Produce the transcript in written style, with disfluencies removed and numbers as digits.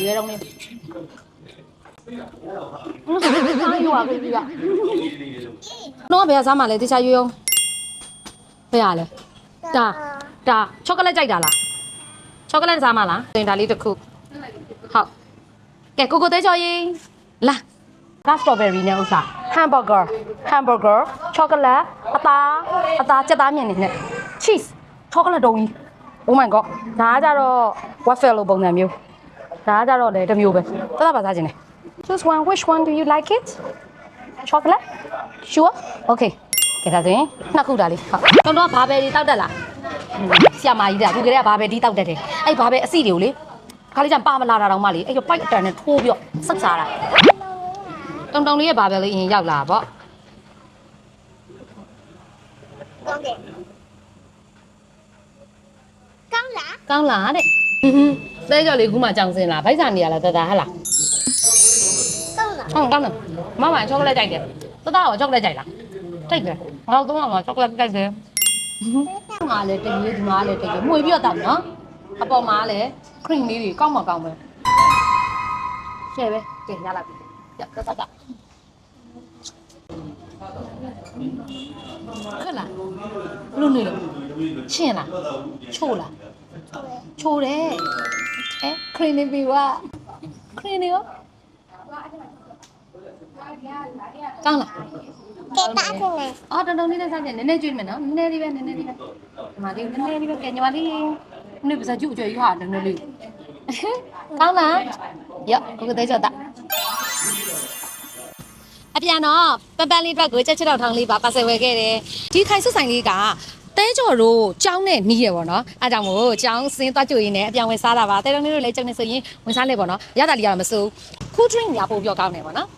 ရွယ်တော့မင်းအားရွာပြီကတော့ဘယ်စားမှလဲတခြားရွေးအောင်ဘယ်ရလဲဒါချောကလက်ကြိုက်တာလားချောကလက်စားမှလားသင်ဒါလေးတစ်ခုဟုတ်ကဲကိုသေးချောရင်လာဒါစတော်ဘယ်ရီနဲ့ဥစားဟမ်ဘာဂါချောကလက်အသားကြက်သားမြင်နေနဲ့ cheese ချောကလက်တုံးကြီး Oh my god ဒါကကြတော့ waffle လိုပုံစံမျိုးဒါကကြတော့လေတစ်မျိုးပဲတတ်ပါစားခြင်းလေ Choose one which one do you like it chocolate sure okay ကဲဒါဆိုရင်နှစ်ခုတာလေးဟုတ်တော့ဘာပဲဒီတောက်တက်လားဆရာမကြီးကခုကလေးကဘာပဲဒီတောက်တက်တယ်အဲ့ဘာပဲအစီတွေကိုလေခါလေးကျန်ပါမလာတာတော့မှလေအဲ့ပိုက်အတန်နဲ့ထိုးပြီးတော့ဆက်စားတာတုံလေးရဲ့ဘာပဲလေးအရင်ရောက်လာပေါ့ကောင်းလားတဲ့တဲကြော်လေးခုမှကြောင်စင်လားဗိုက်စာနေရလားတတာဟဟလားကောင်းလားမမချောကလက်ကြိုက်တယ်တတာရောချောကလက်ကြိုက်လားကြိုက်တယ်ငါတို့တော့ချောကလက်ကြိုက်တယ်ဒီမှာလည်းတကယ်ဒီမှာလည်းတကယ်မှွေပြီးတော့တောက်နော်အပေါ်မှာလည်း cream လေးတွေကောင်းမှကောင်းပဲရှယ်ပဲကဲရလာပြီတတာဟုတ်လားဘလို့နေလဲရှင်းလားချို့လားချိုးတယ်ခရင်နေပြီဝါခရင်နေရောကောင်းလားကဲတားခင်လေအော်တုံလေးနဲ့စားကြနည်းနည်းကျွေးမယ်နော်နည်းနည်းလေးပဲဒီမှာလေးနည်းနည်းလေးပဲကဲညီမလေးနေ့ပစားကျူကျွေးရွာနည်းနည်းလေးကောင်းလားရောကိုကသေးချောတာအပြန်တော့ပန်းလေးအတွက်ကိုချက်ချက်ထောင်လေးပါဆယ်ဝယ်ခဲ့တယ်ဒီခိုင်ဆွဆိုင်လေးကတဲကြော်တို့ကြောင်းနဲ့နီးရပေါ့နော်အားကြောင့်မို့ကြောင်းစင်းသွားကြွရင်းနဲ့အပြောင်းဝင်စားတာပါတဲတော်လေးတို့လည်းကြောင်းနေဆိုရင်ဝင်စားလေပေါ့နော်ရတာလီရတော့မစိုး cool drink ညာပို့ပြောကောင်းနေပေါ့နော်